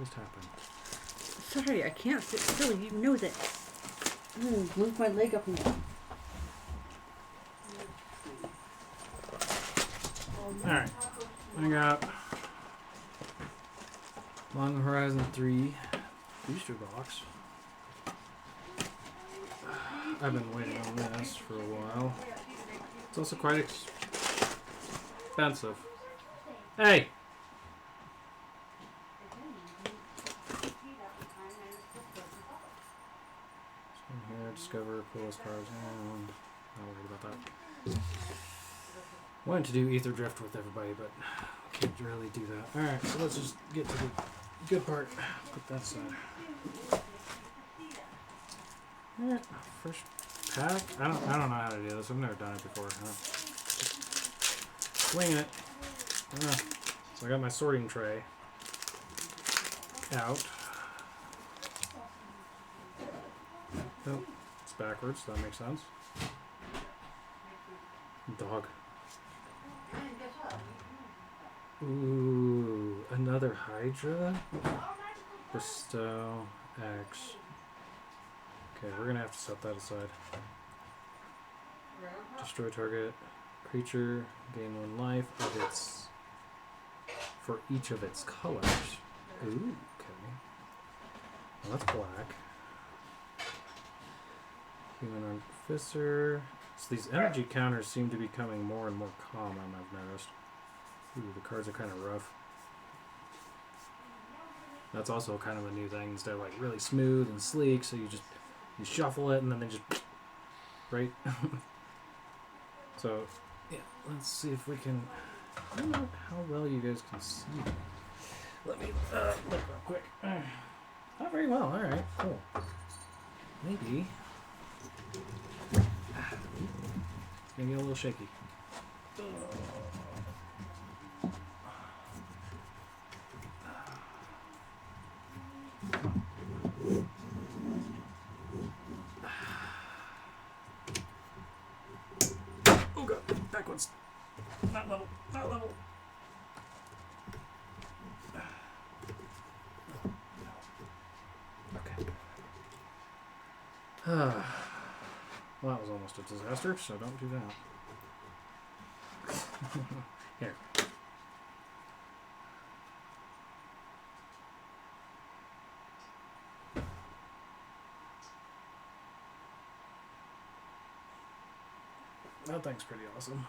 just happened? Sorry, I can't sit still. You know that. Move my leg up and down. Alright. I got Long Horizon 3 booster box. I've been waiting on this for a while. It's also quite expensive. Hey! Here, discover coolest cars. Not worried about that. Wanted to do Ether Drift with everybody, but can't really do that. Alright, so let's just get to the good part. Put that aside. Alright, first pack. I don't know how to do this. I've never done it before. Swinging it. So I got my sorting tray out. Oh, it's backwards. That makes sense. Dog. Ooh, another Hydra? Bestow X. Okay, we're gonna have to set that aside. Destroy target creature, gain 1 life of its for each of its colors. Ooh, okay. Well, that's black. Human Artificer. So these energy counters seem to be becoming more and more common, I've noticed. Ooh, the cards are kind of rough. That's also kind of a new thing. Instead of like really smooth and sleek, so you shuffle it and then they just right. So yeah, let's see if we can. I don't know how well you guys can see. Let me look real quick. Not very well. All right, cool. Maybe. It's gonna get a little shaky. Oh god, backwards. Not level, not level. Okay. Well, that was almost a disaster, so don't do that. Here. That thing's pretty awesome.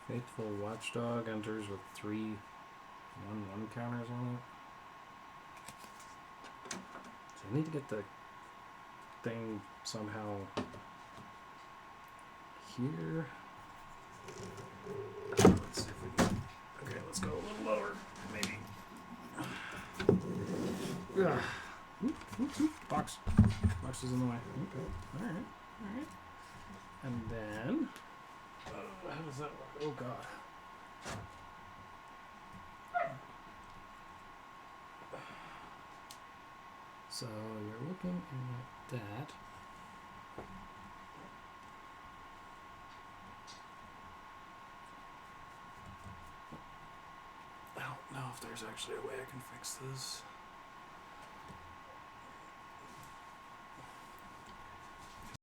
Faithful Watchdog enters with 3 1/1 counters on it. So I need to get the thing somehow here. Let's see if we can. Okay, let's go a little lower, maybe. Box. Box is in the way. Okay. Alright. Alright. And then. How does that work? Oh god. So you're looking at that. I don't know if there's actually a way I can fix this.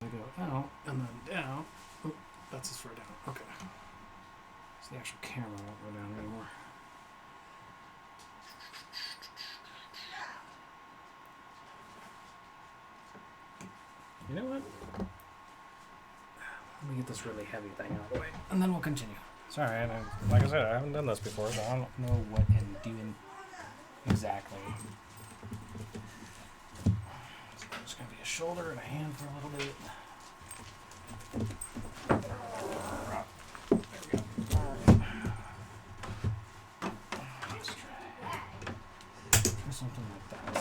I go out and then down. Oh, that's as far down. Okay. So the actual camera won't go down anymore. You know what? Let me get this really heavy thing out of the way, and then we'll continue. Sorry, and like I said, I haven't done this before, so I don't know what I'm doing exactly. So there's going to be a shoulder and a hand for a little bit. There we go. Let's try something like that.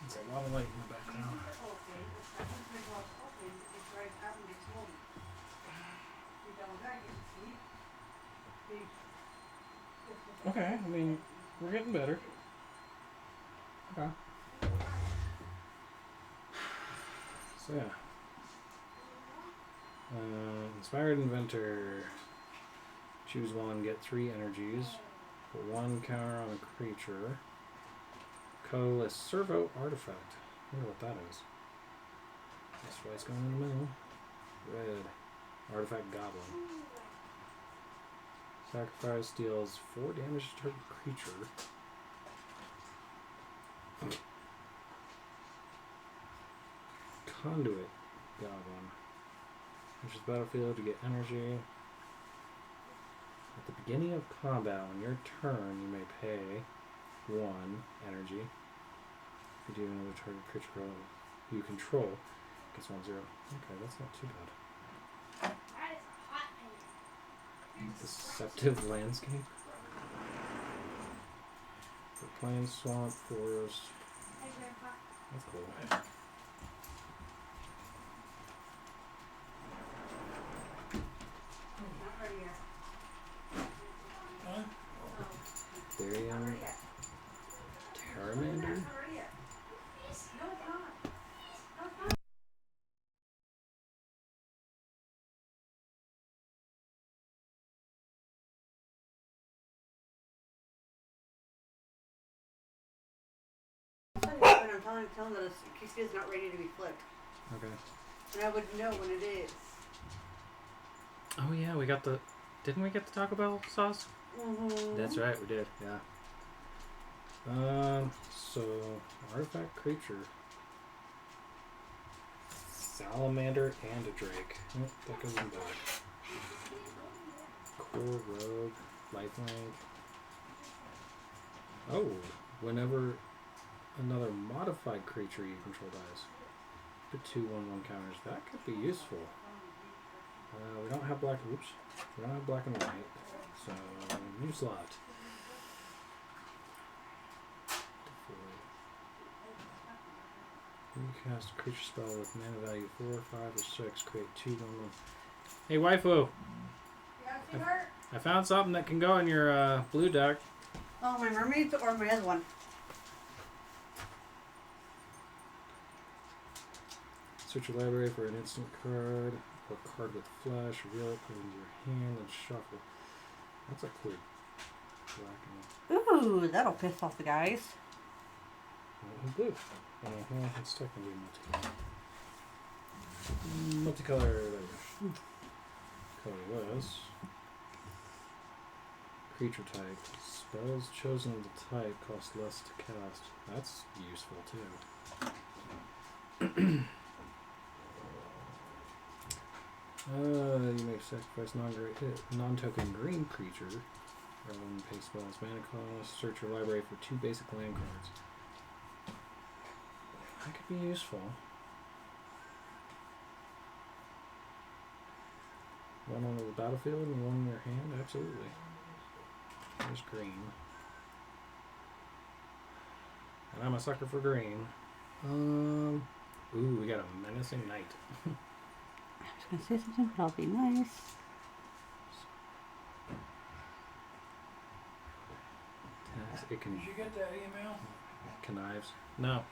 There's a lot of light in the background. Okay, I mean, we're getting better. Okay. So yeah. Inspired Inventor. Choose one, get 3 energies. Put 1 counter on a creature. Colorless Servo Artifact. I wonder what that is. That's why it's going in the middle. Red. Artifact Goblin. Sacrifice deals 4 damage to target creature. Conduit Goblin. Enters the battlefield to get energy. At the beginning of combat, on your turn, you may pay 1 energy. If you do another target creature you control, gets 1/0. Okay, that's not too bad. Deceptive Landscape. For plain, swamp, forest. That's cool. Therian. Terramander? When I'm telling that it's not ready to be flipped. Okay. And I would know when it is. Oh yeah, we got the... Didn't we get the Taco Bell sauce? Mm-hmm. That's right, we did, yeah. So... Artifact creature. Salamander and a Drake. Yep, that goes in back. Core Rogue. Lifelink. Oh, whenever another modified creature you control dies. Put 2/1/1 counters. That could be useful. We don't have black. Oops. We don't have black and white. So new slot. You cast a creature spell with mana value 4, 5, or 6. Create 2/1/1. Hey waifu. I found something that can go in your blue deck. Oh, my mermaids or my other one? Search your library for an instant card or card with flash. Reveal it, put it into your hand, and shuffle. That's a cool black and Ooh, that'll piss off the guys. blue. It's technically multicolor. Colorless. Creature type. Spells chosen of the type cost less to cast. That's useful too. You may sacrifice non-token green creature rather than pay spells. Mana cost. Search your library for 2 basic land cards. That could be useful. One on the battlefield and one in your hand? Absolutely. There's green. And I'm a sucker for green. Ooh, we got a menacing knight. I was going to say something, but I'll be nice. It can... Did you get that email? Connives. No.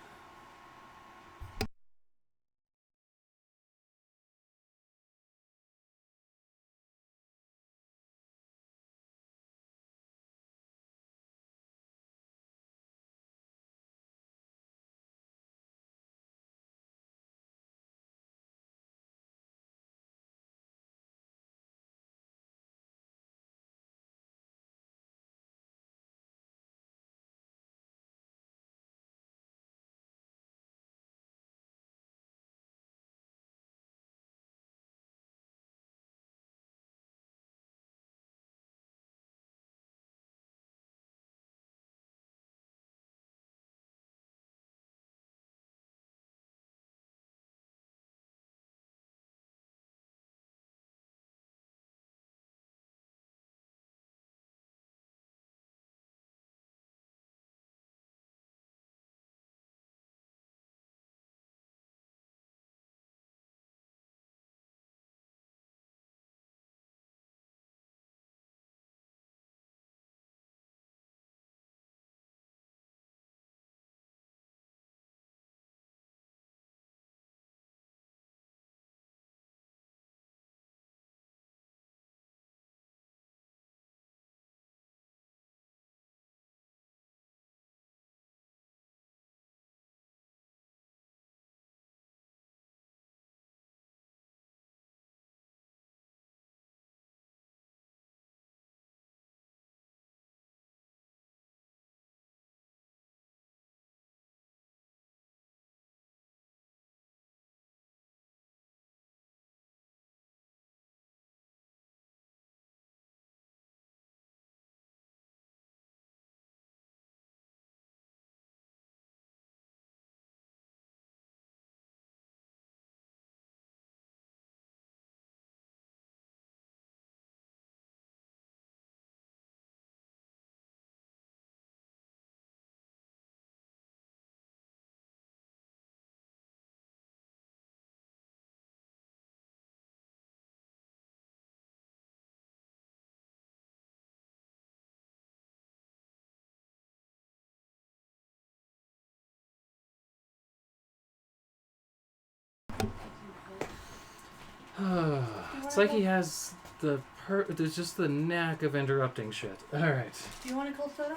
It's like he has there's just the knack of interrupting shit. Alright. Do you want a cold soda?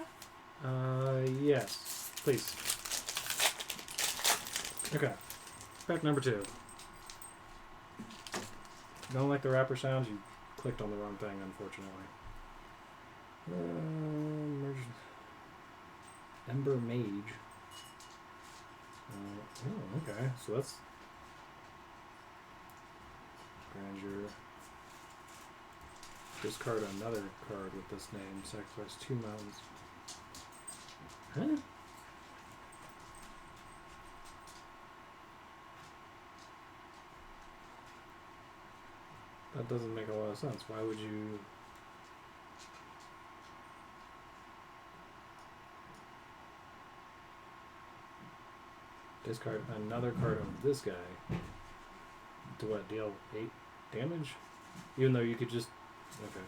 Yes. Please. Okay. Fact number 2. Don't like the wrapper sounds? You clicked on the wrong thing, unfortunately. Ember Mage. Okay. So that's Grandeur. Discard another card with this name. Sacrifice 2 mountains. Huh? That doesn't make a lot of sense. Why would you... discard another card on this guy to what, deal 8 damage? Even though you could just... Okay.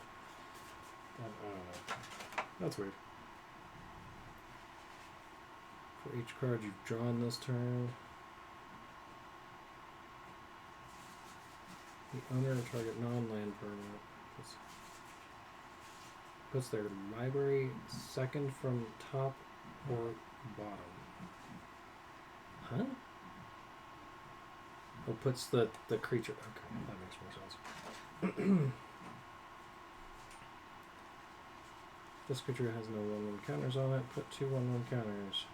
I don't know. That's weird. For each card you've drawn this turn, the owner of target non-land permanent puts their library second from top or bottom. Huh? Oh, puts the creature... Okay, that makes more sense. This creature has no 1/1 counters on it. Put 2 1/1 counters.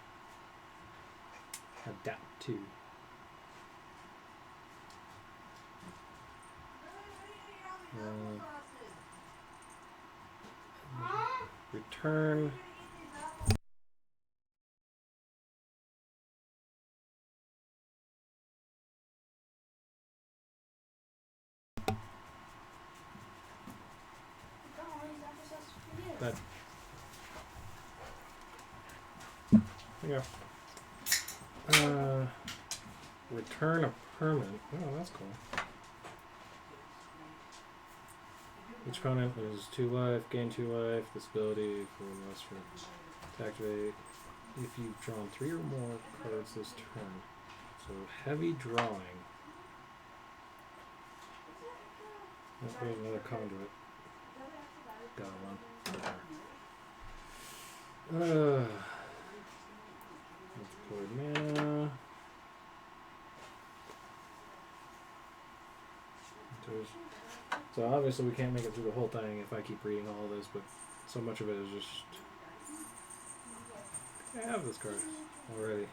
Adapt to. Return. That. There you go. Return a permanent. Oh, that's cool. Each opponent loses 2 life, gain 2 life. This ability for less for to activate if you've drawn 3 or more cards this turn. So heavy drawing. There's another conduit. Got one. Deployed mana. So obviously we can't make it through the whole thing if I keep reading all of this, but so much of it is just... I have this card already.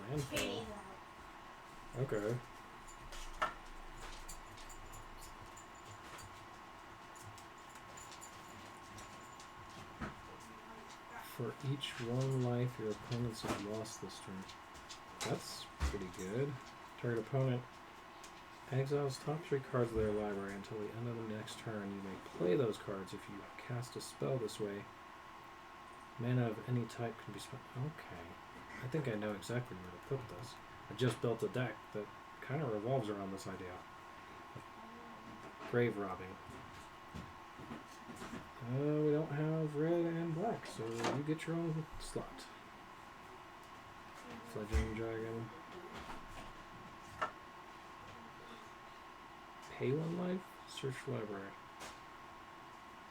Landfall. Okay. For each 1 life your opponents have lost this turn. That's pretty good. Target opponent exiles top 3 cards of their library until the end of the next turn. You may play those cards if you cast a spell this way. Mana of any type can be spent. Okay. I think I know exactly where to put this. I just built a deck that kind of revolves around this idea. Grave robbing. We don't have red and black, so you get your own slot. Fledgling Dragon. Pay 1 life? Search library.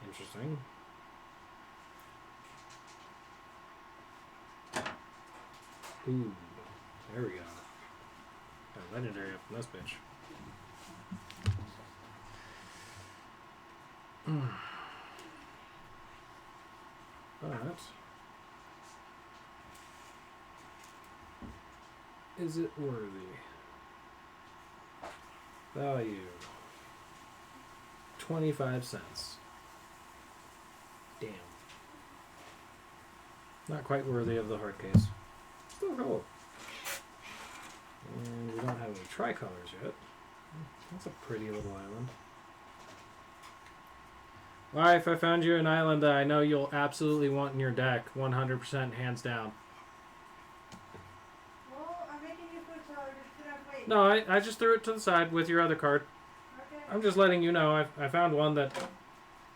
Interesting. Ooh, there we go. Got a legendary up from this bitch. But is it worthy? Value 25 cents. Damn. Not quite worthy of the hard case. Still cool. And we don't have any tricolors yet. That's a pretty little island. Life, I found you an island that I know you'll absolutely want in your deck. 100% hands down. Well, I'm making you food, so just put on plate. No, I just threw it to the side with your other card. Okay. I'm just letting you know I found one that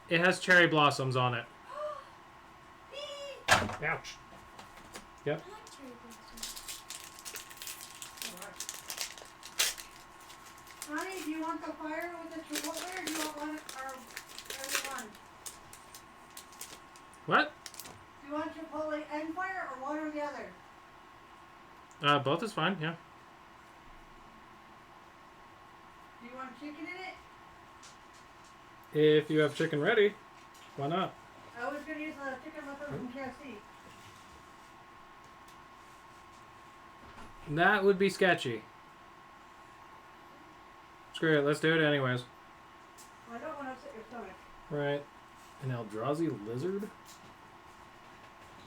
it has cherry blossoms on it. Ouch. Yep. Honey, do you want the fire with the chipotle or do you want one or every one? What? Do you want chipotle and fire or one or the other? Both is fine, yeah. Do you want chicken in it? If you have chicken ready, why not? I was going to use the chicken leftover from KFC. That would be sketchy. Screw it, let's do it anyways. Well, I don't want to upset your stomach. Right. An Eldrazi lizard?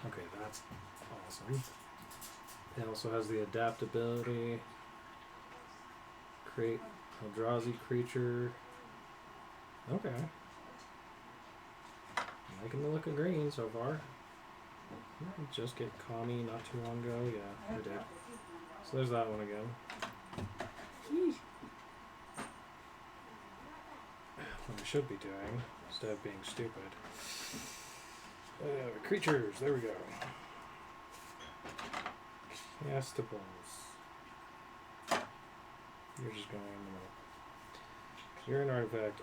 Okay, that's awesome. It also has the adaptability. Create Eldrazi creature. Okay. Liking the look of green so far. Didn't we just get Kami not too long ago? Yeah, we did. So there's that one again. Jeez. What I should be doing, instead of being stupid. Creatures, there we go. Castables. You're just going in the middle. You're an artifact.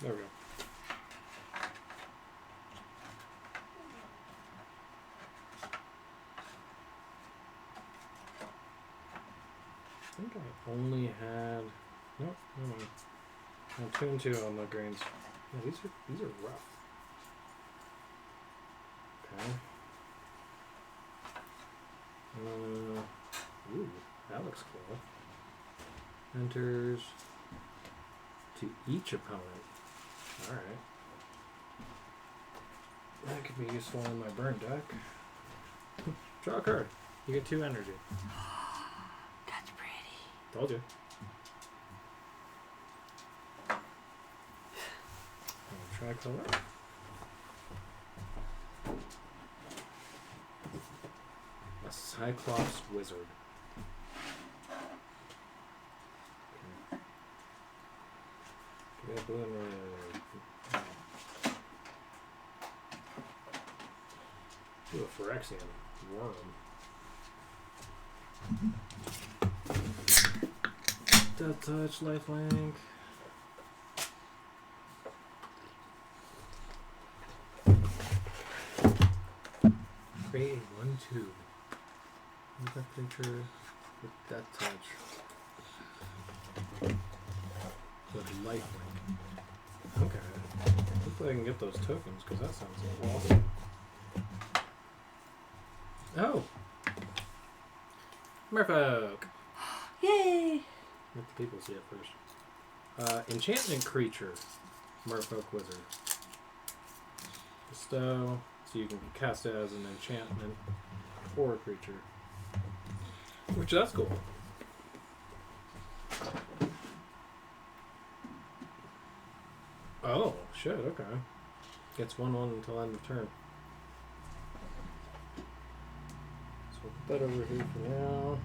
There we go. I think I only had. Nope, never mind. I'm 2 and 2 on the greens. Yeah, these are rough. Okay. Ooh, that looks cool. Enters to each opponent. Alright. That could be useful in my burn deck. Draw a card. You get 2 energy. That's pretty. Told you. Tricolor. A Cyclops Wizard. Okay. Give me a blue and red. Do a Phyrexian worm. Death touch, lifelink. Create a 1/2. With that creature with death touch. With lifelink. Okay. Hopefully I can get those tokens because that sounds awesome. Oh! Merfolk! Yay! Let the people see it first. Enchantment creature. Merfolk wizard. Bestow. So you can cast it as an enchantment or a creature. Which, that's cool. Oh, shit, okay. Gets 1/1 until end of turn. So we'll put that over here for now.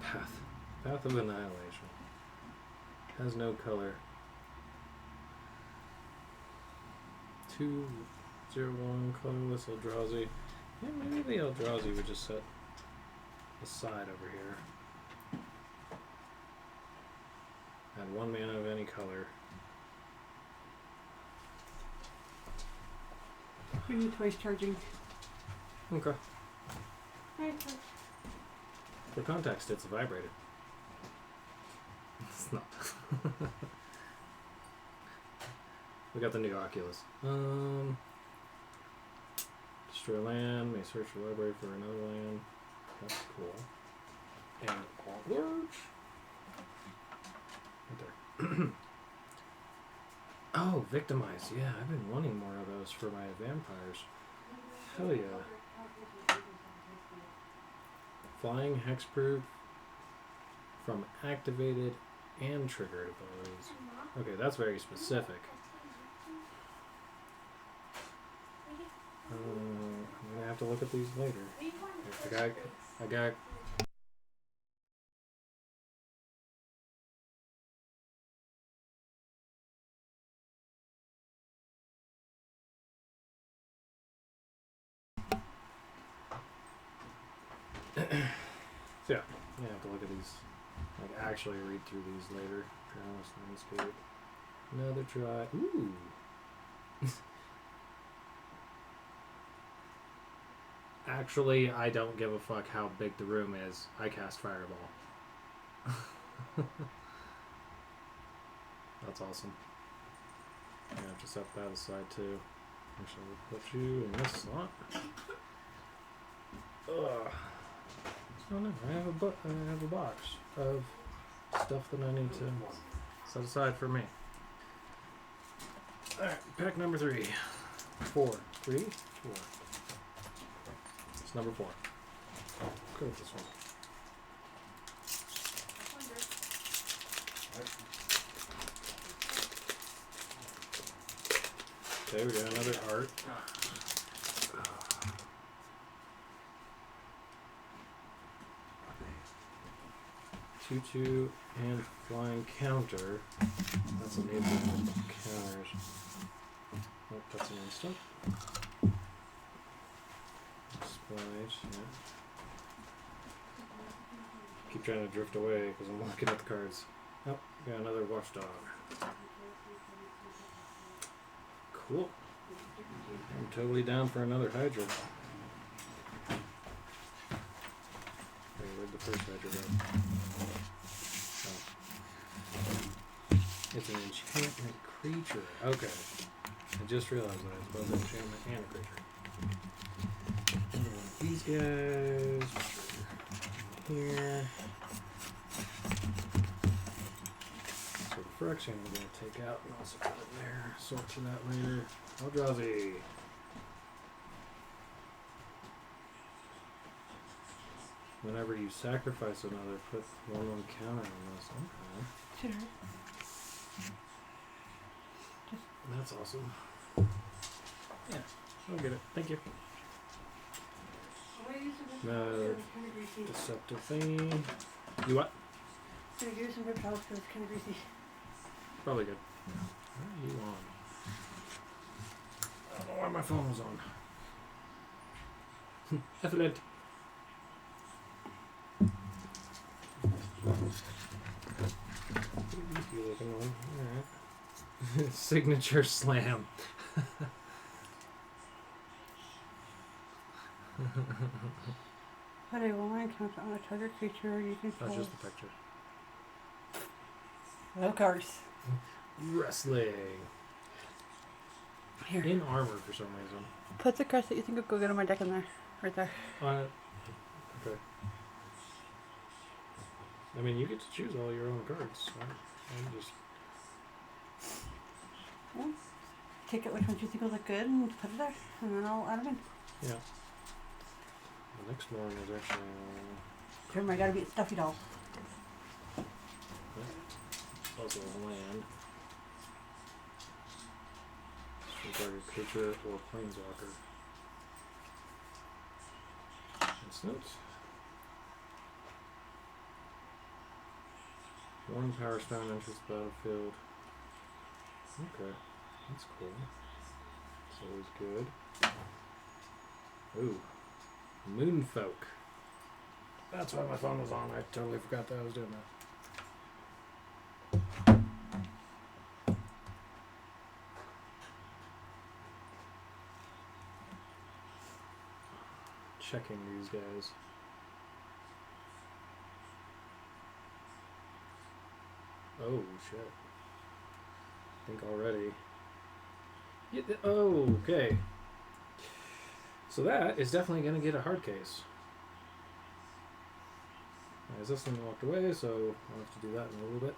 Path. Path of Annihilation. Has no color. 2/0/1 colorless Eldrazi. Yeah, maybe the Eldrazi would just set aside over here. Add 1 mana of any color. Your new toy's charging. Okay. Right. For context, it's vibrated. It's not. We got the new Oculus. Destroy land. May search your library for another land. That's cool. And large. Right there. Oh, victimize. Yeah, I've been wanting more of those for my vampires. Hell yeah. Flying hexproof from activated and triggered abilities. Okay, that's very specific. I'm gonna have to look at these later. I got So yeah, you have to look at these, like actually read through these later. Groundless landscape. Another try. Ooh. Actually, I don't give a fuck how big the room is. I cast Fireball. That's awesome. I have to set that aside too. Actually, we'll put you in this slot. Ugh. Oh no, I have a box of stuff that I need to set aside for me. Alright, pack number 3. 4. 3? 4. It's number 4. Go with this one. Okay, we got another art. Tutu and flying counter. That's a new one. Counters. Oh, that's an instant. Splash, yeah. Keep trying to drift away because I'm looking at the cards. Oh, got another watchdog. Cool. I'm totally down for another Hydra. Hey, where'd the first Hydra go? Oh. It's an enchantment creature. Okay. I just realized that it's both an enchantment and a creature. And one of these guys. Here. So the fraction I'm going to take out and also put it there. Sort to that later. Eldrazi. Whenever you sacrifice another, put 1/1 counter on this. Okay. Sure. That's awesome. Yeah, I'll get it. Thank you. Deceptive thing. You what? I'm gonna give you some rib towels because it's kind of greasy. Probably good. Where are you on? I don't know why my phone was on. Effluent. You looking one. Alright. Signature slam. But I will encounter on a target creature you can That's pull. just the picture. No cards. Wrestling. Here. In armor for some reason. Put the cards that you think will go good on my deck in there. Right there. Okay. I mean, you get to choose all your own cards. I'm just... Well, take it which ones you think will look good and put it there. And then I'll add them in. Yeah. The next one is actually... Remember, I gotta beat Stuffy Doll. It's also a land. Target creature or planeswalker. Instant. 1 power stone enters the battlefield. Okay, that's cool. It's always good. Ooh, Moonfolk. That's why my phone was on. I totally forgot that I was doing that. Checking these guys. Oh shit. I think already. Yeah, oh, okay. So that is definitely going to get a hard case. As this one walked away, so I'll have to do that in a little bit.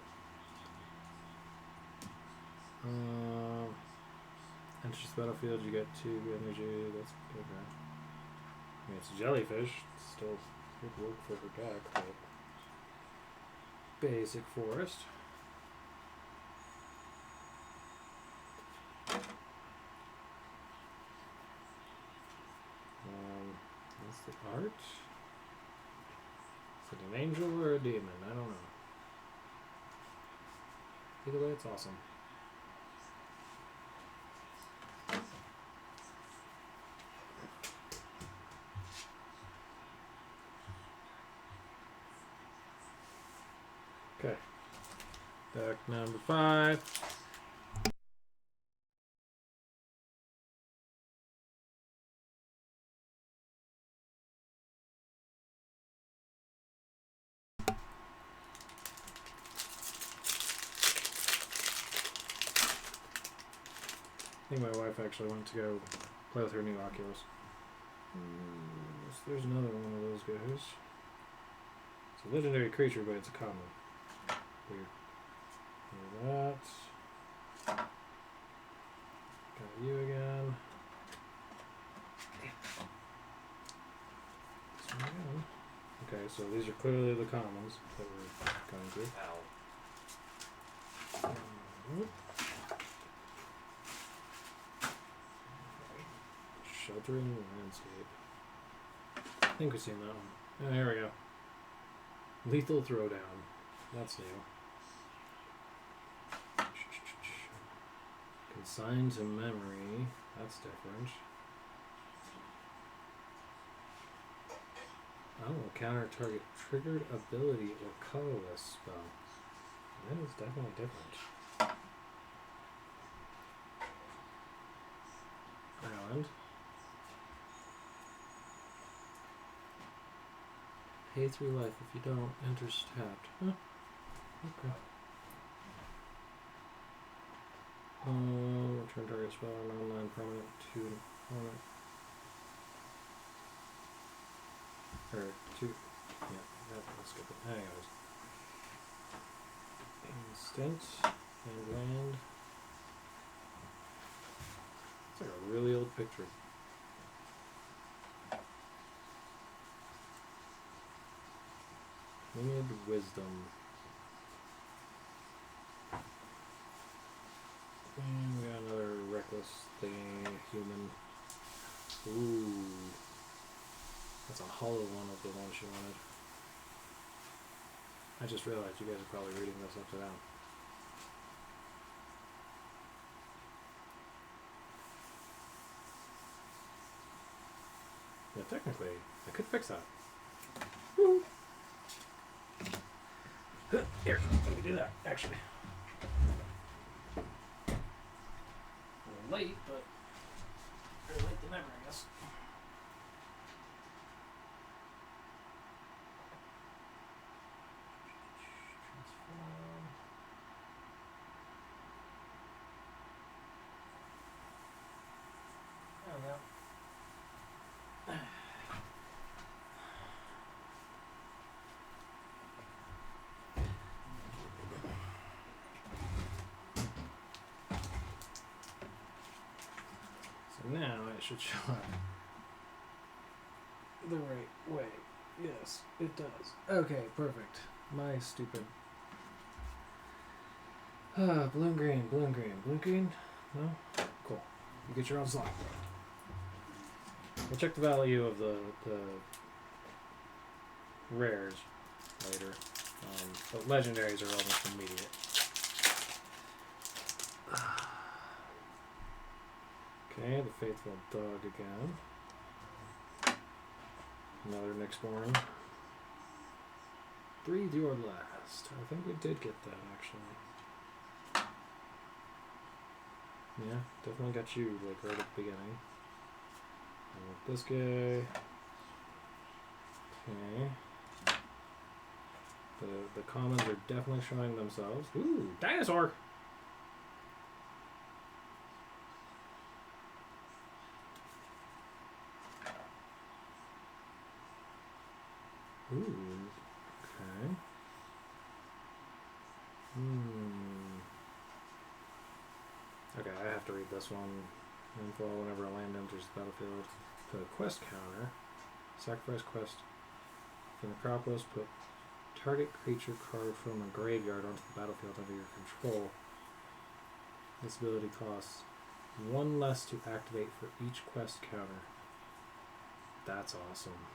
Enters the battlefield, you get 2 energy. That's good, right? I mean, it's a jellyfish. It's still good work for her deck, but basic forest. That's the art. Is it an angel or a demon? I don't know. Either way, it's awesome. Okay. Deck number 5. I think my wife actually went to go play with her new Oculus. So there's another one of those guys. It's a legendary creature, but it's a common. Weird. That. Got you again. This one again. Okay, so these are clearly the commons that we're going through. Whoop. Sheltering landscape. I think we've seen that one. Oh, here we go. Lethal Throwdown. That's new. Consigned to memory. That's different. Oh, counter target triggered ability or colorless spell. That is definitely different. Island. Pay 3 life if you don't. Enters tapped. Huh. Okay. Return target spell on online permanent to an opponent. Or two. Yeah, let's skip it. Anyways. Instant and land. It's like a really old picture. Winged Wisdom. And we got another reckless thing, human. Ooh. That's a hollow one of the one she wanted. I just realized you guys are probably reading this upside down. Yeah, technically, I could fix that. Woo. Here, let me do that, actually. A little late, but better late than never, I guess. Transform. There we go. Now it should show up the right way. Yes, it does. Okay, perfect. My stupid. Bloom green, bloom green, bloom green. No? Cool. You get your own slot. We'll check the value of the rares later. But legendaries are almost immediate. Okay, the Faithful Dog again. Another Nyxborn. Breathe your last. I think we did get that, actually. Yeah, definitely got you, like, right at the beginning. And with this guy. Okay. The commons are definitely showing themselves. Ooh, dinosaur! Ooh, okay. Okay, I have to read this one. Info whenever a land enters the battlefield. Put a quest counter. Sacrifice quest. For Necropolis, put target creature card from a graveyard onto the battlefield under your control. This ability costs 1 less to activate for each quest counter. That's awesome.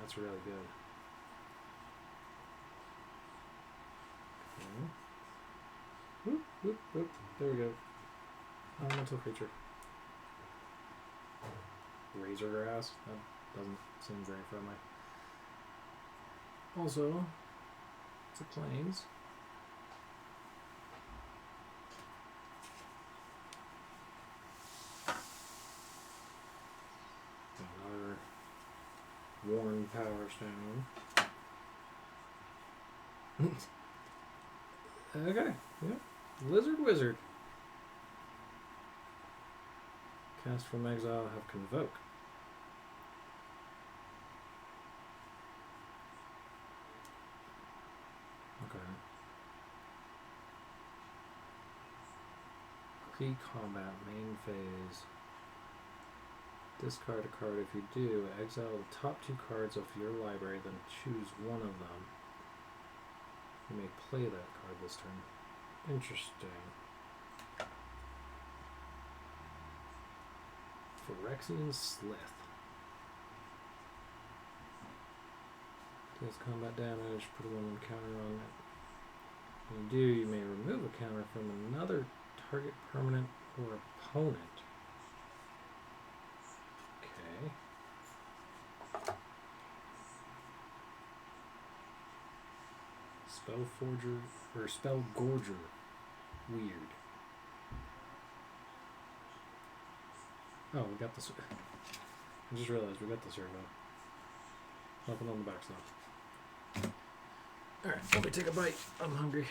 That's really good. Okay. Whoop, whoop, whoop. There we go. Elemental creature. Razor grass. Doesn't seem very friendly. Also, it's a plains. Another worn power stone. Okay, yep. Lizard Wizard. Cast from exile, have Convoke. Okay. Pre-combat, main phase. Discard a card. If you do, exile the top 2 cards of your library, then choose one of them. You may play that card this turn. Interesting. Phyrexian Slith. Deals combat damage, put a 1/1 counter on it. When you do, you may remove a counter from another target permanent or opponent. Okay. Spell Forger or Spell Gorger. Weird. Oh, we got this. I just realized we got the servo. Nothing on the back stuff. Alright, let me take a bite. I'm hungry.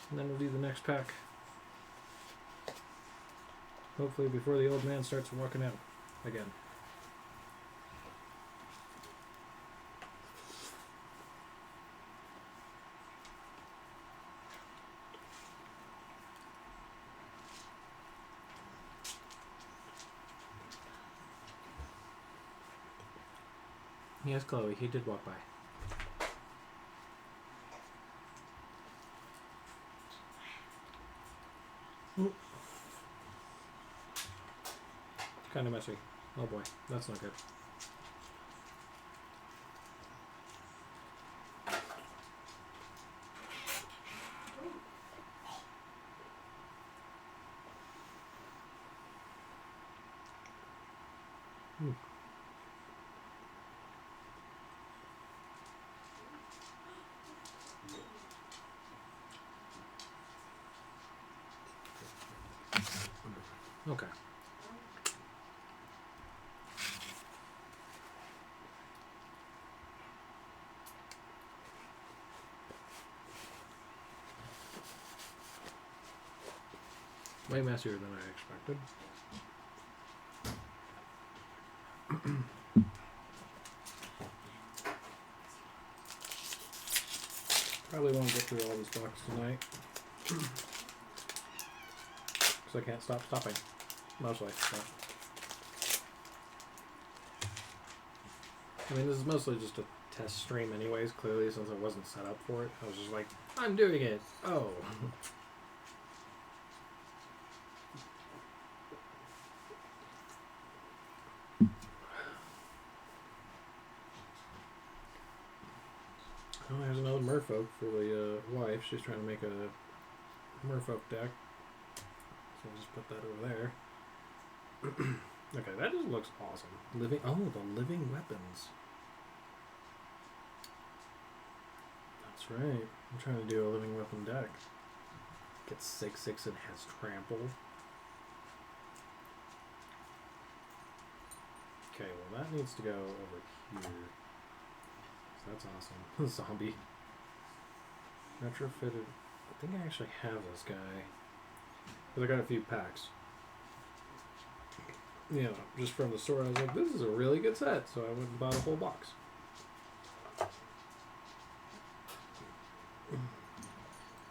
And then we'll do the next pack. Hopefully before the old man starts walking out again. Yes, Chloe, he did walk by. Kind of messy. Oh boy, that's not good. Okay. Way messier than I expected. Probably won't get through all this box tonight. Because I can't stop stopping. Mostly. But. I mean, this is mostly just a test stream anyways, clearly, since I wasn't set up for it. I was just like, I'm doing it. Oh. Oh, there's another merfolk for the wife. She's trying to make a merfolk deck. So I'll just put that over there. Okay, that just looks awesome. The living weapons. That's right. I'm trying to do a living weapon deck. Gets 6/6 and has trample. Okay, well that needs to go over here. So that's awesome. Zombie. Retrofitted. I think I actually have this guy. Because I got a few packs. You know, just from the store, I was like, this is a really good set. So I went and bought a whole box.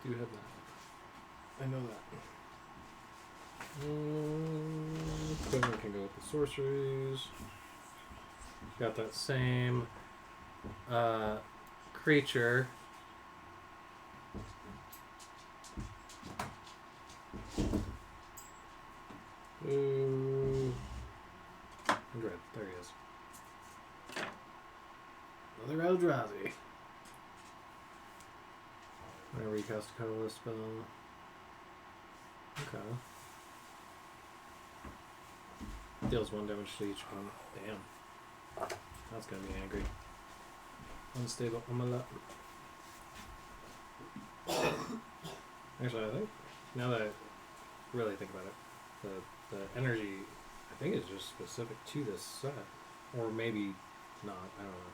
Do have that. I know that. Equipment can go with the sorceries. Got that same creature. Red. There he is. Another Eldrazi. Whenever you cast a colorless spell. Okay. Deals 1 damage to each one. Damn. That's gonna be angry. Unstable omelette. Actually, I think now that I really think about it, the energy I think is just specific to this set, or maybe not. I don't know.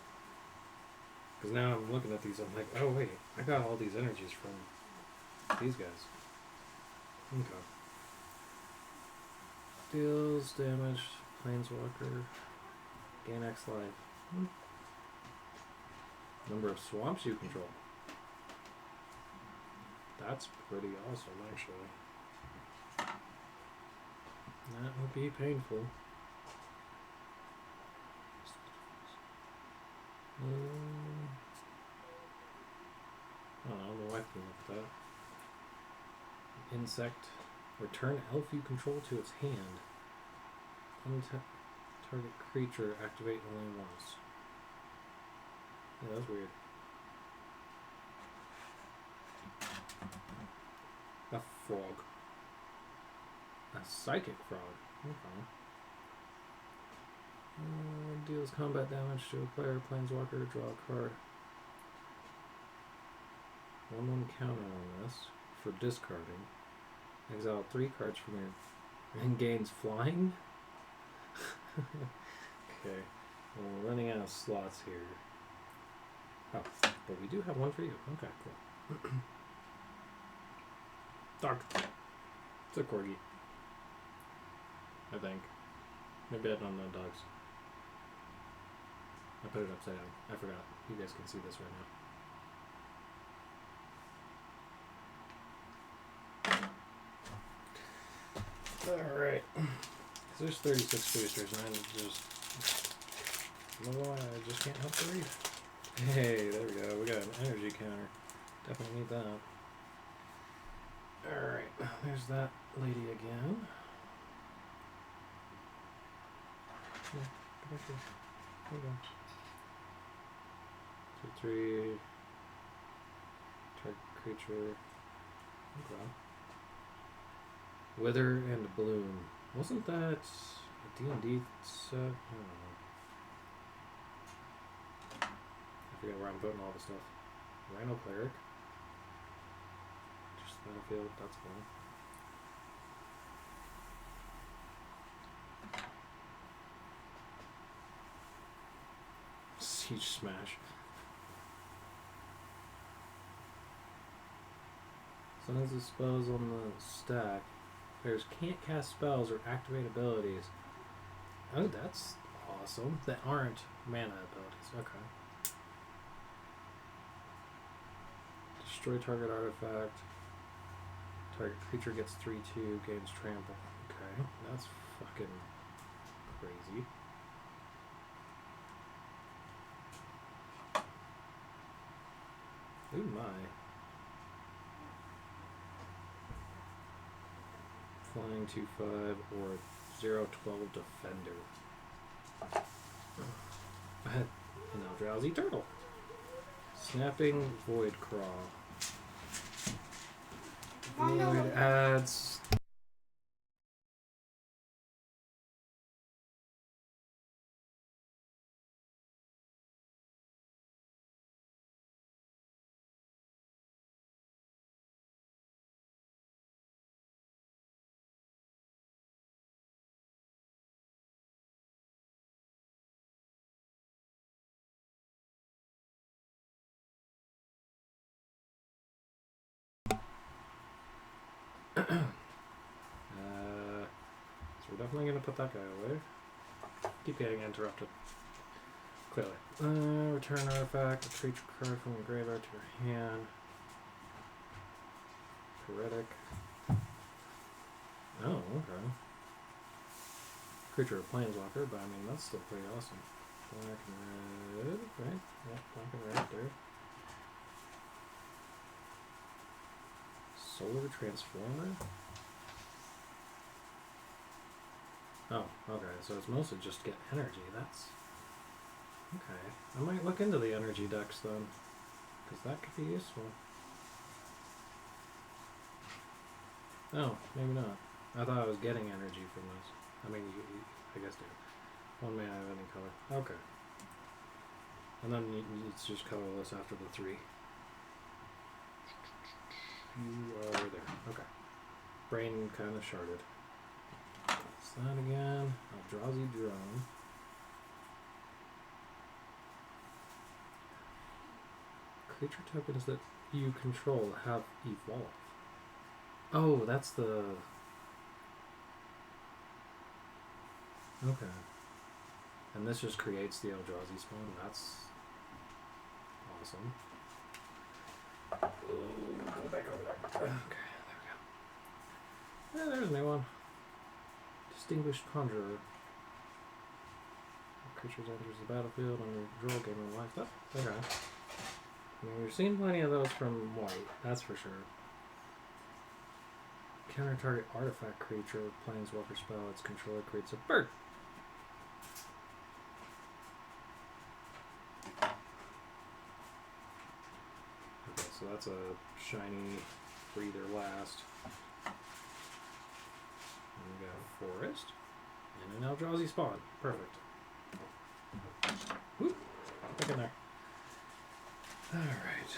Because now I'm looking at these, I'm like, oh wait, I got all these energies from these guys. Okay. Deals damage, planeswalker, gain X life. Number of swamps you control. That's pretty awesome, actually. That would be painful. I don't know, my wife can look at that. Insect. Return elf you control to its hand. Target creature activate only once. Yeah, that's weird. A frog. A psychic frog. Okay. Deals combat damage to a player, planeswalker, draw a card. 1/1 counter on this for discarding. Exile 3 cards from your and gains flying. Okay. Well, we're running out of slots here. Oh, but we do have one for you. Okay, cool. Dog. It's a corgi. I think. Maybe I don't know dogs. I put it upside down. I forgot. You guys can see this right now. Alright. So there's 36 boosters, and I just... I don't know why, I just can't help to read. Hey, there we go. We got an energy counter. Definitely need that. Alright, there's that lady again. Yeah, go back here. There we go. 2/3. Target creature. Okay. Wither and Bloom. Wasn't that a D&D set? I don't know. I forget where I'm putting all the stuff. Rhino Cleric. Just battlefield, that's cool. Siege Smash. Sometimes the spells on the stack. Players can't cast spells or activate abilities. Oh, that's awesome. That aren't mana abilities. Okay. Destroy target artifact. Target creature gets 3/2, gains trample. Okay, that's fucking crazy. Ooh my. Flying 2/5 or 0/12 defender. No, drowsy turtle. Snapping void crawl. Void adds. So we're definitely going to put that guy away. Keep getting interrupted. Clearly. Return artifact, a creature card from the graveyard to your hand. Heretic. Oh, okay. Creature of Planeswalker, but I mean, that's still pretty awesome. Black and red, right? Yeah, black and red there. Solar Transformer? Oh, okay, so it's mostly just get energy, that's... Okay, I might look into the energy decks then, because that could be useful. Oh, maybe not. I thought I was getting energy from this. I mean, I guess do. One may have any color. Okay. And then it's just colorless after the 3. You are there. Okay. Brain kind of sharded. That's that again. Eldrazi drone. Creature tokens that you control have evolved. Oh, that's the... Okay. And this just creates the Eldrazi spawn. That's awesome. Go back over there. Okay, there we go. Yeah, there's a new one. Distinguished Conjurer. Creatures enters the battlefield on your draw game and life stuff. Okay. I mean, we've seen plenty of those from white, that's for sure. Counter target artifact creature, planeswalker spell, its controller creates a bird. Okay, so that's a shiny breather last. And we got a forest and an Eldrazi spawn. Perfect. Whoop, back in there. Alright.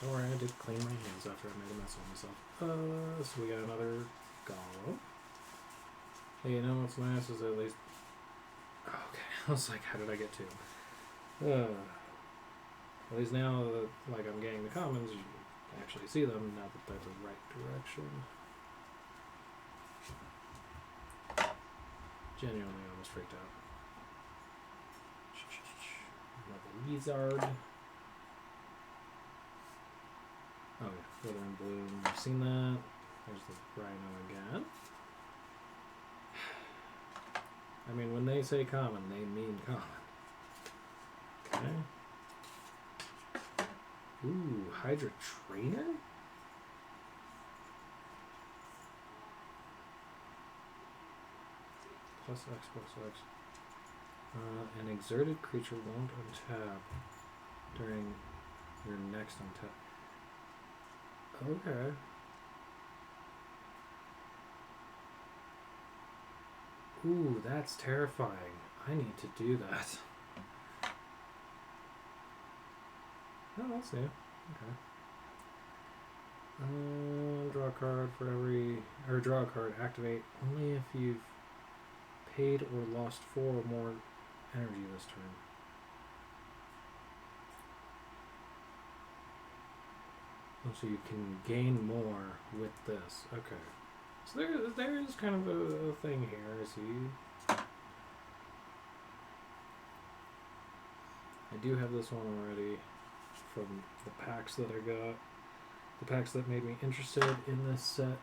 Don't worry, I did clean my hands after I made a mess of myself. So we got another golem. Hey, you know what's nice is at least... Okay, I was like, how did I get to? At least now that like I'm getting the commons, you can actually see them now that they're the right direction. Genuinely almost freaked out. Another wizard. Oh yeah, Wither and Bloom. I've seen that. There's the Rhino again. I mean, when they say common, they mean common. Okay. Ooh, Hydra Trainer? Plus X, plus X. An exerted creature won't untap during your next untap. Okay. Ooh, that's terrifying. I need to do that. Oh, that's new. Okay. Draw a card for every... Or draw a card. Activate only if you've paid or lost 4 or more energy this turn. Oh, so you can gain more with this. Okay. So there is kind of a thing here. I see. I do have this one already from the packs that I got. The packs that made me interested in this set.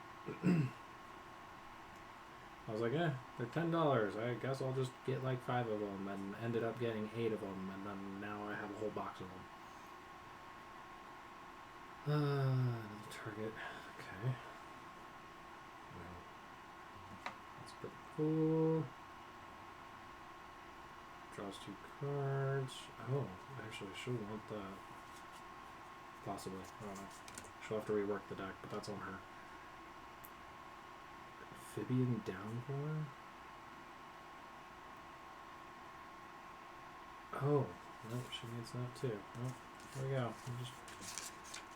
I was like, they're $10. I guess I'll just get like 5 of them, and ended up getting 8 of them, and then now I have a whole box of them. Target. Okay. That's pretty cool. Draws 2 cards. Oh, actually, she'll want that. Possibly. I don't know. She'll have to rework the deck, but that's on her. Amphibian Downpour? Oh, no, she needs that too. Oh, there we go. I'm just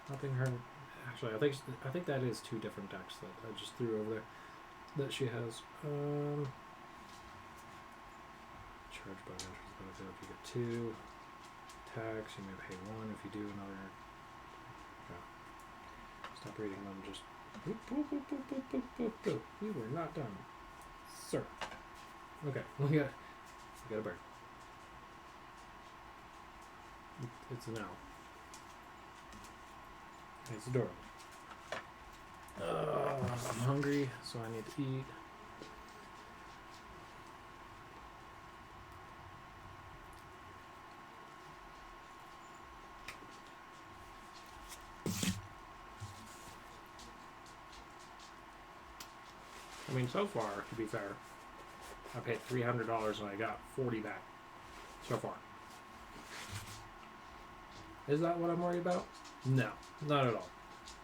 helping her. Actually, I think that is 2 different decks that I just threw over there that she has. Charge by entrance benefit if you get 2. Tax, you may pay 1 if you do another. Yeah. Stop reading them, just boop, boop, boop, boop, boop, boop, boop, boop. We were not done. Sir. Okay, we got a bird. It's an owl. It's adorable. I'm hungry, so I need to eat. I mean, so far, to be fair, I paid $300 and I got 40 back. So far. Is that what I'm worried about? No, not at all.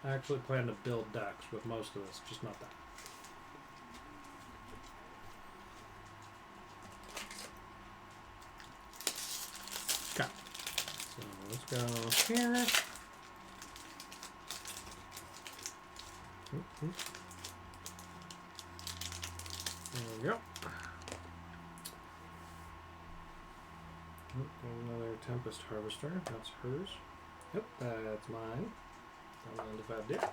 I actually plan to build decks with most of this, just not that. Go here. There we go. There's another Tempest Harvester. That's hers. Yep, that's mine. Unidentified there.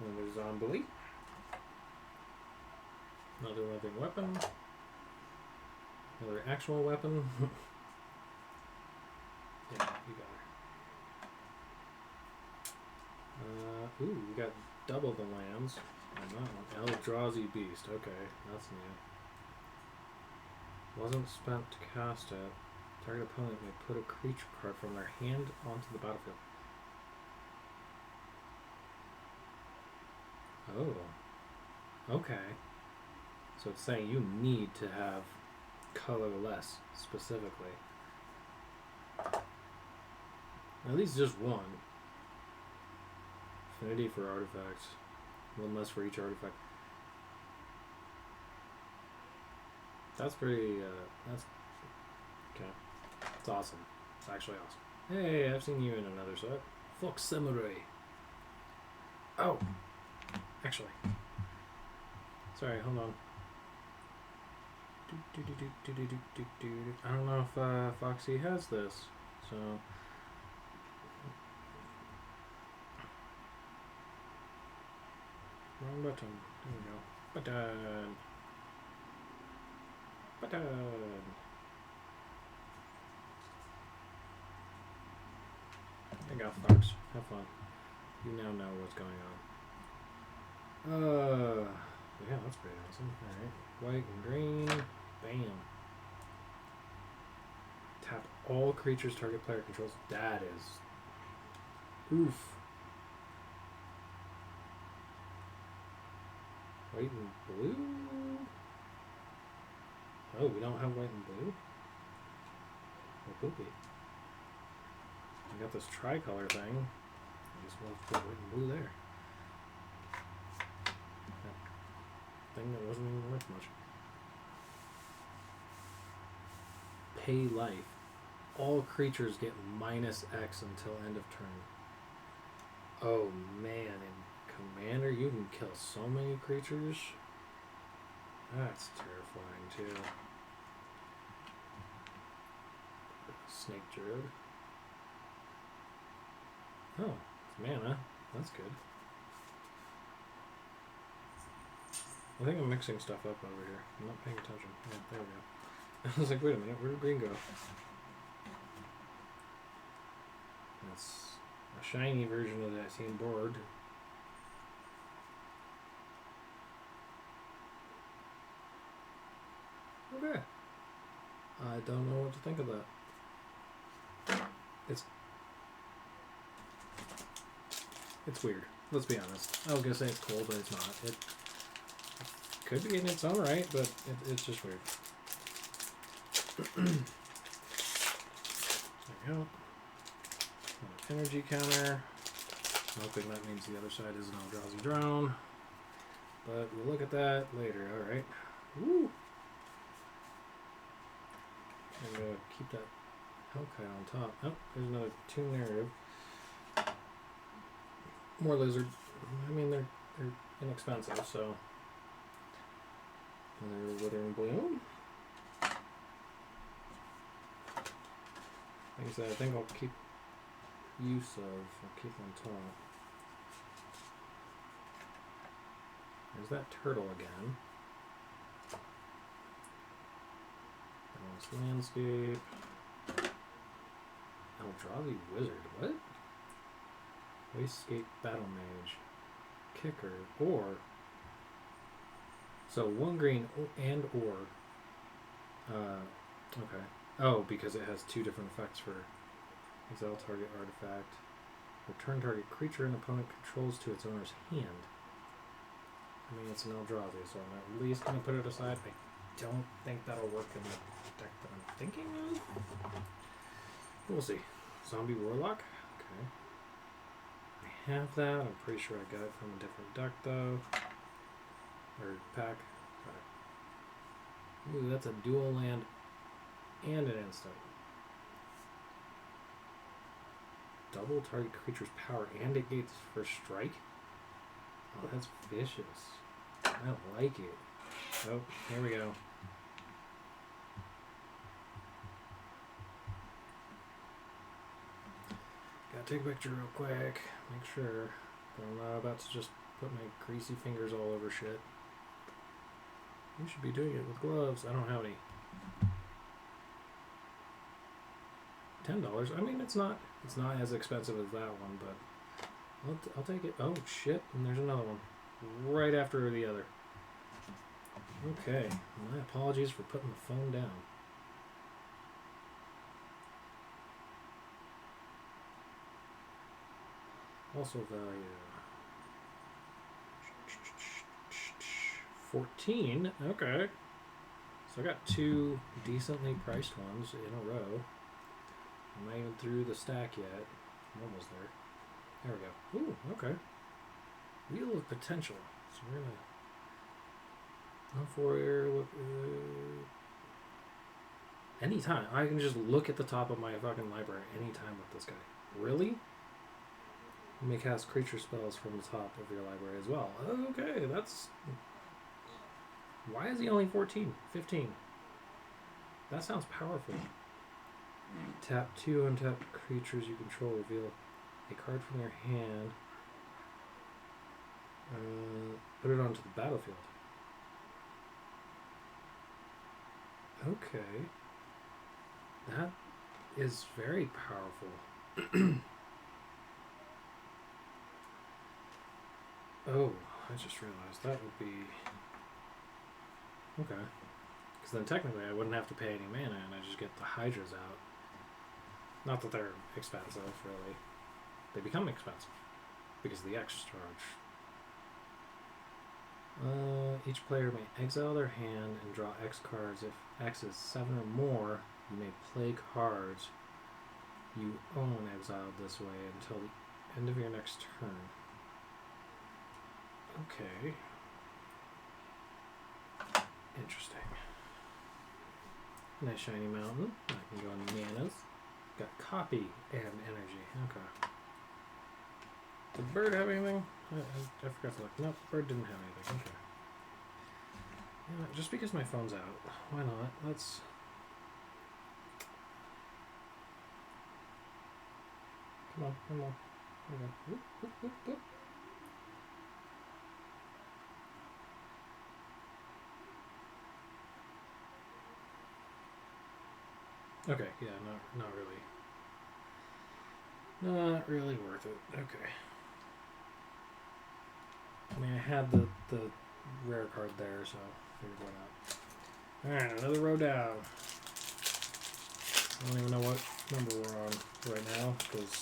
Another zombie. Another living weapon. Another actual weapon. Yeah, you got her. Ooh, we got double the lands on that one. Eldrazi Beast. Okay, that's new. Wasn't spent to cast it. Target opponent may put a creature card from their hand onto the battlefield. Oh. Okay. So it's saying you need to have colorless specifically. At least just one. Affinity for artifacts. One less for each artifact. That's pretty, that's... Okay. It's awesome. It's actually awesome. Hey, I've seen you in another set. Fox Samurai. Oh! Actually. Sorry, hold on. I don't know if Foxy has this, so... Wrong button. There we go. Button. Button. There you go, Fox. Have fun. You now know what's going on. Yeah, that's pretty awesome. Alright. White and green. Bam. Tap all creatures target player controls. That is... Oof. White and blue? Oh, we don't have white and blue? Well, poopy. I got this tricolor thing. I guess we'll have to put white and blue there. That thing that wasn't even worth much. Pay life. All creatures get -X until end of turn. Oh man, in Commander you can kill so many creatures. That's terrifying too. Snake Druid. Oh, it's mana. That's good. I think I'm mixing stuff up over here. I'm not paying attention. Yeah, there we go. I was like, wait a minute, where did green go? That's a shiny version of that same board. Okay. I don't know what to think of that. It's weird. Let's be honest. I was gonna say it's cool, but it's not. It could be in its own right, but it's just weird. There we go. Another energy counter. I'm hoping that means the other side is an Eldrazi drone. But we'll look at that later. Alright. Woo! I'm going to keep that Hellkite on top. Oh, there's another Tomb Narrative. More lizard. I mean, they're inexpensive, so... Another Withering Bloom. Like I said, I think I'll keep I'll keep on top. There's that turtle again. Balanced Landscape. Eldrazi Wizard. What? Wastegate Battle Mage. Kicker. Or. So 1 green and or. Okay. Oh, because it has 2 different effects for exile target artifact. Return target creature an opponent controls to its owner's hand. I mean, it's an Eldrazi, so I'm at least going to put it aside. I don't think that'll work in the deck that I'm thinking of. We'll see. Zombie Warlock. Okay. I have that. I'm pretty sure I got it from a different deck, though. Or pack. Okay. Ooh, that's a dual land and an instant. double target creature's power and negates first strike. Oh, that's vicious. I don't like it. Oh, here we go. Gotta take a picture real quick. Make sure that I'm not about to just put my greasy fingers all over shit. You should be doing it with gloves. I don't have any. $10. I mean, it's not as expensive as that one, but I'll take it. Oh shit! And there's another one right after the other. Okay, my apologies for putting the phone down. Also value 14. Okay, so I got 2 decently priced ones in a row. I'm not even through the stack yet. I'm almost there. There we go. Ooh, okay. Wheel of potential. So we're gonna look. Anytime I can just look at the top of my fucking library anytime with this guy. Really? You may cast creature spells from the top of your library as well. Okay, that's. Why is he only 14? 15. That sounds powerful. Tap 2 untapped creatures you control. Reveal a card from your hand. Put it onto the battlefield. Okay. That is very powerful. Oh, I just realized that would be... Okay. Because then technically I wouldn't have to pay any mana and I just get the Hydras out. Not that they're expensive, really. They become expensive because of the X charge. Each player may exile their hand and draw X cards. If X is 7 or more, you may play cards you own exiled this way until the end of your next turn. Okay. Interesting. Nice shiny mountain. I can go on manas. Got copy and energy. Okay. Did the bird have anything? I forgot to look. Nope, the bird didn't have anything. Okay. Yeah, just because my phone's out, why not? Let's... Come on, come on. There we go. Whoop, whoop, whoop, whoop. Okay, yeah, not really. Not really worth it. Okay. I mean, I had the rare card there, so figured why not. Alright, another row down. I don't even know what number we're on right now, because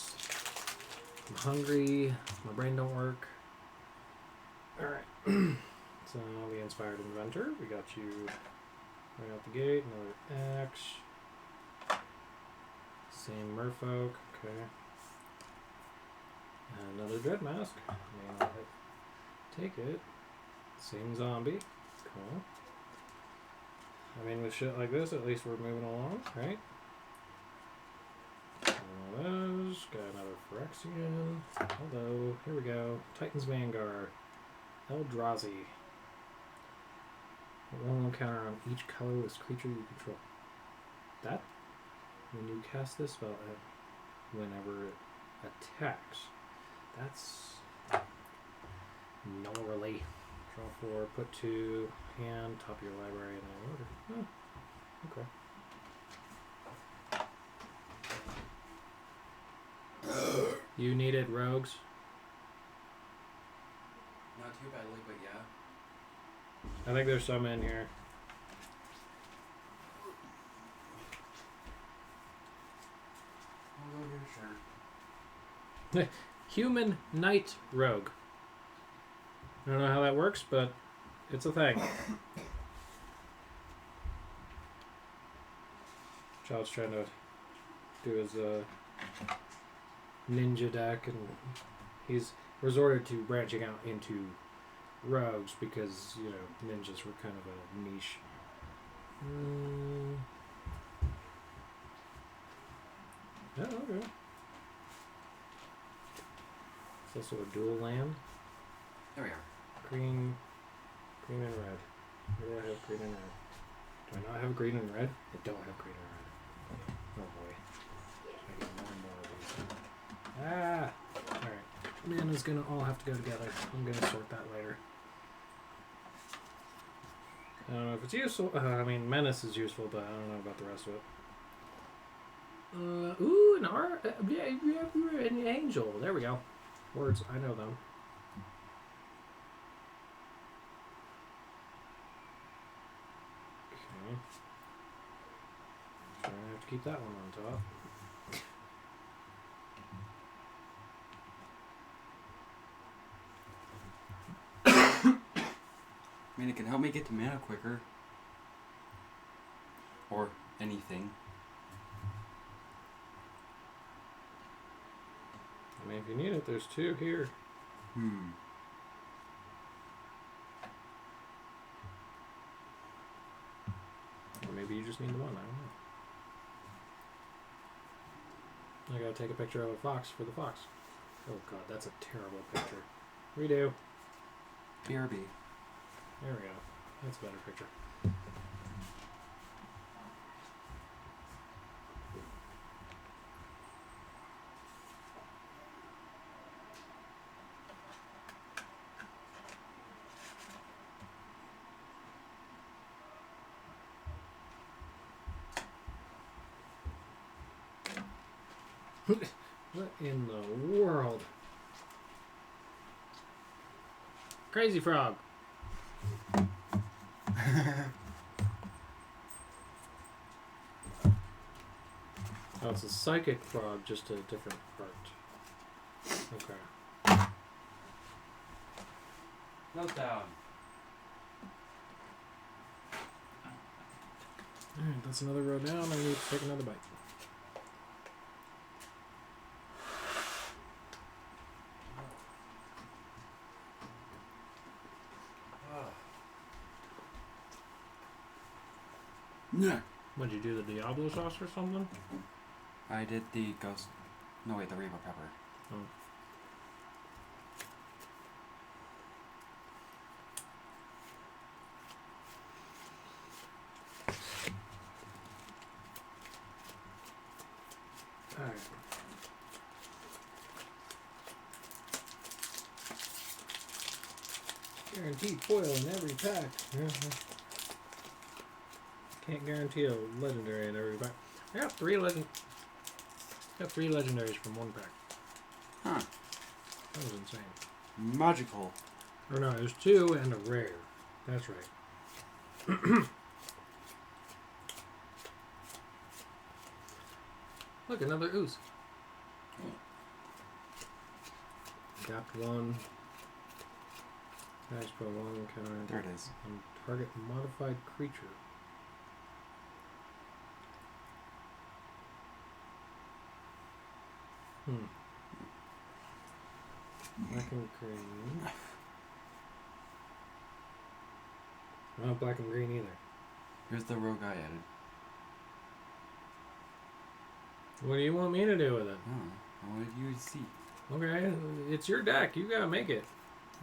I'm hungry, my brain don't work. Alright. So, the Inspired Inventor, we got you right out the gate, another X. Same merfolk, okay. And another dread mask. May not take it. Same zombie. Cool. I mean, with shit like this, at least we're moving along, right? One of those. Got another Phyrexian. Hello. Here we go. Titan's Vanguard. Eldrazi. One counter on each colorless creature you control. That? When you cast this spell, whenever it attacks, that's gnarly. Draw 4, put 2, hand, top of your library, and then order. Oh, okay. You needed rogues? Not too badly, but yeah. I think there's some in here. I'll go here, sure. Human Knight Rogue. I don't know how that works, but it's a thing. Child's trying to do his ninja deck, and he's resorted to branching out into rogues because, you know, ninjas were kind of a niche. Oh, okay. It's also a dual land. There we are. Green and red. Where do I have green and red? Do I not have green and red? I don't have green and red. Oh boy. I get more and more of these. Ah! Alright. Mana's gonna all have to go together. I'm gonna sort that later. I don't know if it's useful. I mean, Menace is useful, but I don't know about the rest of it. Ooh, an an angel. There we go. Words, I know them. Okay. So I have to keep that one on top. I mean, it can help me get to mana quicker. Or anything. I mean, if you need it, there's 2 here. Or maybe you just need the 1, I don't know. I gotta take a picture of a fox for the fox. Oh god, that's a terrible picture. Redo. BRB. There we go. That's a better picture. What in the world? Crazy frog. Oh, it's a psychic frog, just a different part. Okay. Meltdown. Alright, that's another row down. I need to take another bite. Yeah. What'd you do, the Diablo sauce or something? I did the ghost. No, wait, the Reaper Pepper. Oh. Alright. Guaranteed foil in every pack. Can't guarantee a legendary in every pack. I got 3 legendaries from 1 pack. Huh. That was insane. Magical. Or no, there's 2 and a rare. That's right. Look, another ooze. Gapped 1. Nice pro 1 counter. There it is. And target modified creature. Black and green. Not black and green either. Here's the rogue I added. What do you want me to do with it? Oh, I wanted you to see. Okay, it's your deck. You gotta make it.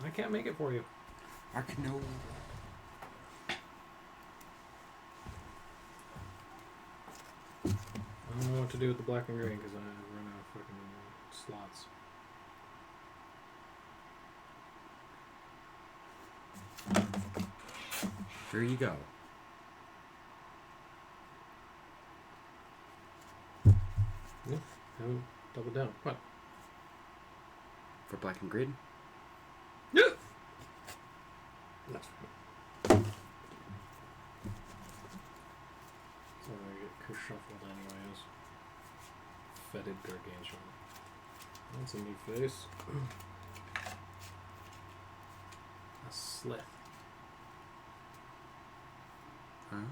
I can't make it for you. Arcano. I don't know what to do with the black and green because I run out of fucking slots. Here you go. Yeah, haven't doubled down. What? For black and green? Yeah. That's fine. So I get shuffled anyways. Fetid gargantuan. That's a new face. A slith. Huh?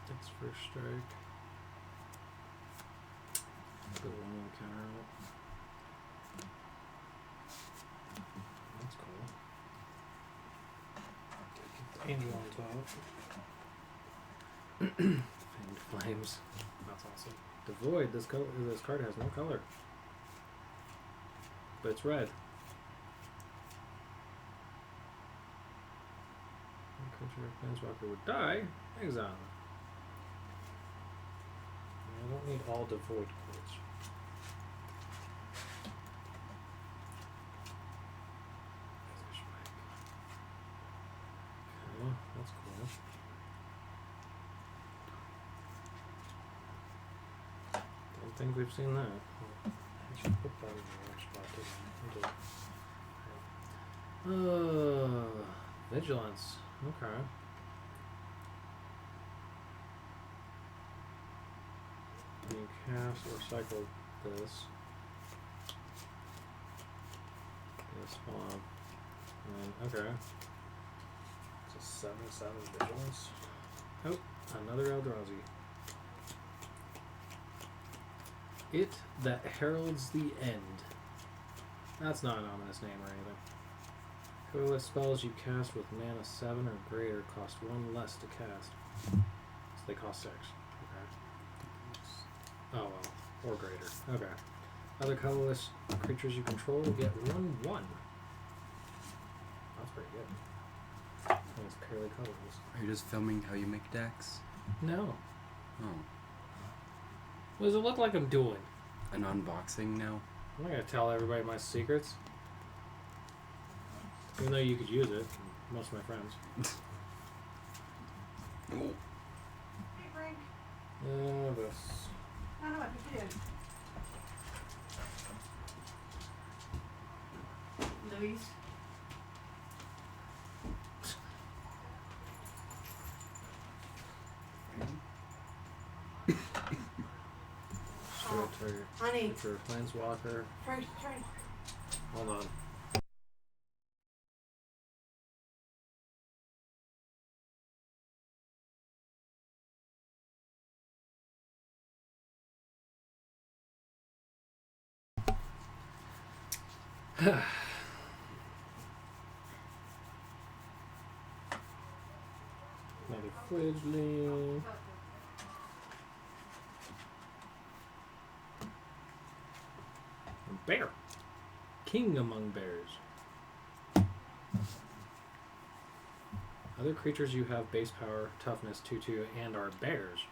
That's first strike. Go 1 counter out. That's cool. Keep the angel on top. Famed Flames. That's awesome. Devoid. This card has no color. But it's red. Creature Planeswalker would die. Exile. I don't need all devoid cards. Okay, that's cool. Don't think we've seen that. I should put that in the wrong spot, didn't I? Vigilance. Okay. You cast or cycle this. This one. And then, okay. It's a 7/7 vigilance. Oh, another Eldrazi. It that heralds the end. That's not an ominous name or anything. Colorless spells you cast with mana 7 or greater cost 1 less to cast. So they cost 6. Okay. Oh well. Or greater. Okay. Other colorless creatures you control get 1/1. That's pretty good. And it's purely colorless. Are you just filming how you make decks? No. Oh. What does it look like I'm doing? An unboxing now? I'm not gonna tell everybody my secrets. Even though you could use it, most of my friends. Oh. Hey, Frank. This. I don't know what you did. Louise. Straight trigger. Honey. For Planeswalker. Frank. Hold on. Another fledgling. Bear. King among bears. Other creatures you have base power, toughness 2/2, and are bears.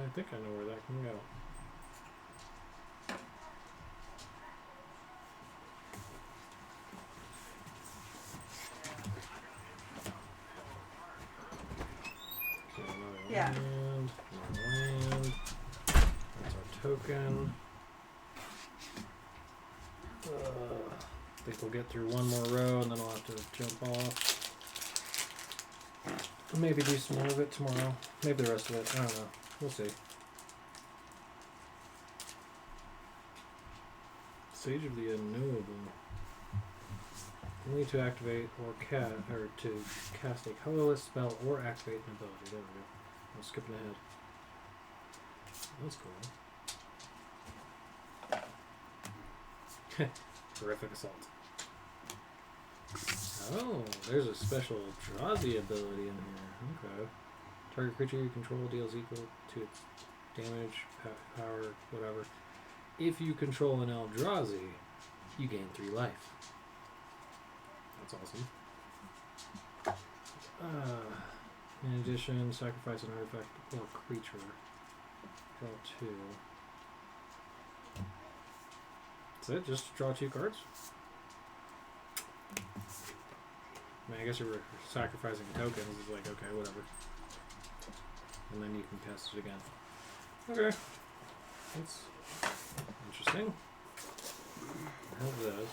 I think I know where that can go. So another Yeah. land, another land. That's our token. I think we'll get through one more row and then I'll have to jump off. Maybe do some more of it tomorrow. Maybe the rest of it. I don't know. We'll see. Sage of the Unknowable. Only to activate or to cast a colorless spell or activate an ability. There we go. I'm skipping ahead. That's cool. Terrific Assault. Oh, there's a special Eldrazi ability in here. Okay. Target creature you control deals equal to its damage, power, whatever. If you control an Eldrazi, you gain 3 life. That's awesome. In addition, sacrifice an artifact or creature. Draw 2. That's it? Just draw 2 cards? I mean, I guess you were sacrificing tokens. It's like, okay, whatever. And then you can cast it again. Okay. That's interesting. I have this.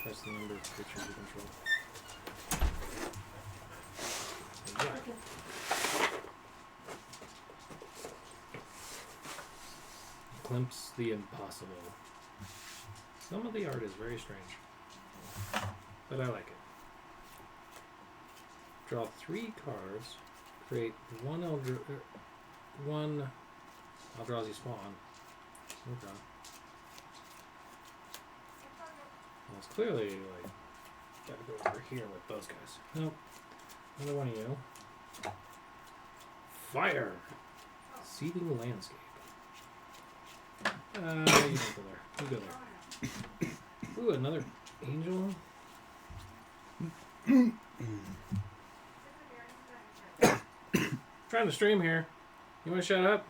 That's the number of creatures you control. Yeah. Glimpse the impossible. Some of the art is very strange, but I like it. Draw 3 cards. Create one Eldrazi spawn. Okay. Well, it's clearly like gotta go over here with those guys. Nope. Another one of you. Fire! Seething landscape. You don't go there. You go there. Ooh, another angel. Trying to stream here. You want to shut up?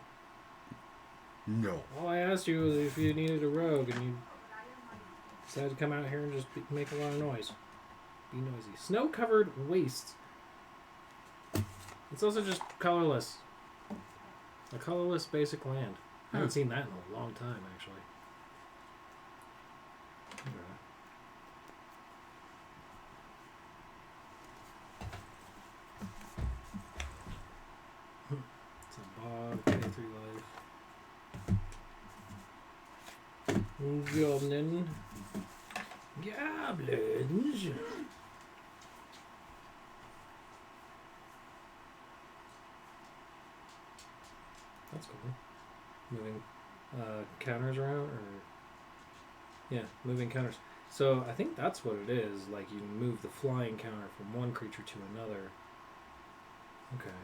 No. All I asked you was if you needed a rogue, and you decided to come out here and just make a lot of noise. Be noisy. Snow-covered wastes. It's also just colorless. A colorless basic land. I haven't seen that in a long time, actually. It's a bog, K3 life. Goblin. Goblins. That's cool. Moving counters around, or yeah, moving counters. So I think that's what it is. Like you move the flying counter from one creature to another. Okay,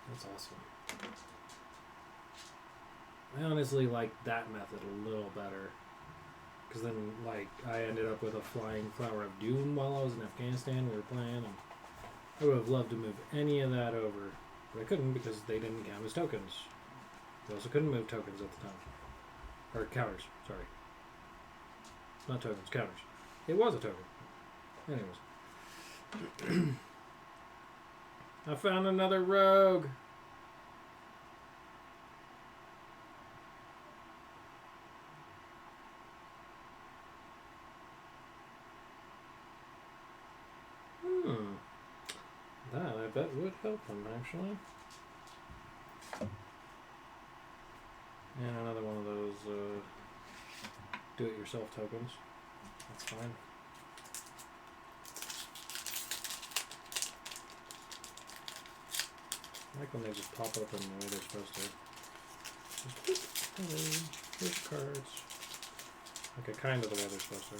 that's awesome. I honestly like that method a little better, because then like I ended up with a flying flower of doom while I was in Afghanistan. We were playing, and I would have loved to move any of that over. But I couldn't because they didn't count as tokens. They also couldn't move tokens at the time. Or counters, sorry. Not tokens, counters. It was a token. Anyways. I found another rogue. That I bet would help him, actually. And another one of those do-it-yourself tokens. That's fine. I like when they just pop open the way they're supposed to. Just, hello, here's cards. Okay, kind of the way they're supposed to.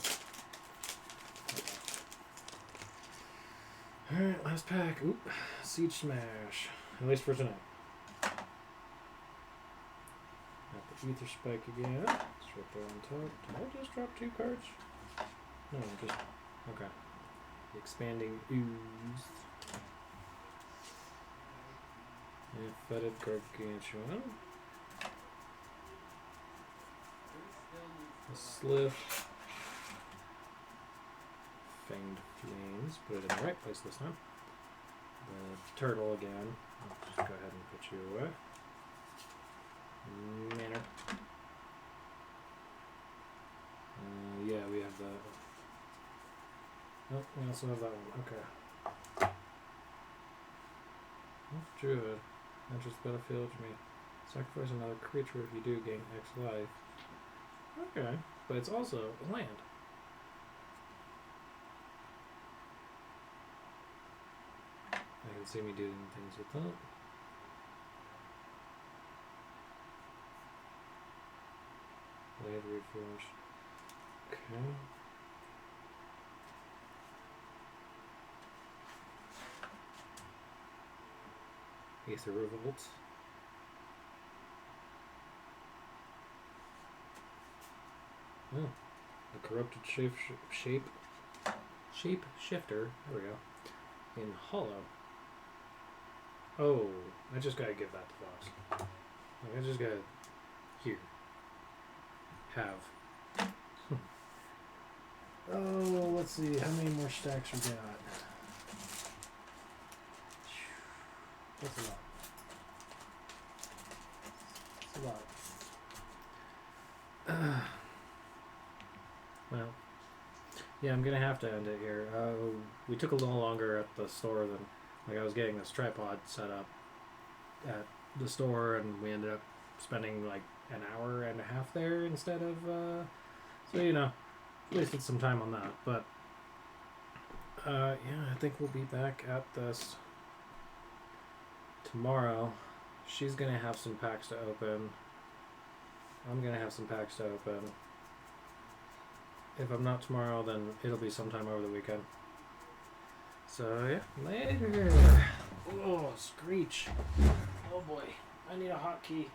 Alright, last pack. Oop. Siege Smash. At least for tonight. Got the Ether Spike again. Let's drop that on top. Did I just drop 2 cards? No, just... Okay. The Expanding Ooze. And Fetid Gargantuan. A Sliff. Fanged Flames. Put it in the right place this time. The Turtle again. I'll just go ahead and put you away. Manor. Yeah, we have that. Oh, we also have that one. Okay. Druid. Enters the battlefield. You may sacrifice another creature if you do gain X life. Okay. But it's also a land. I can see me doing things with that. Blade Reforge. Okay. Aether Revolt. Oh. The Corrupted Shape Shifter. There we go. In Hollow. Oh, I just gotta give that to Fox. Like, I just gotta... Here. Have. Oh, let's see. How many more stacks we got? That's a lot. That's a lot. Well, yeah, I'm gonna have to end it here. We took a little longer at the store than... Like, I was getting this tripod set up at the store, and we ended up spending like an hour and a half there instead of... so, you know, wasted some time on that. But, yeah, I think we'll be back at this tomorrow. She's going to have some packs to open. I'm gonna have some packs to open. If I'm not tomorrow, then it'll be sometime over the weekend. So yeah, later. Oh, screech. Oh boy, I need a hotkey.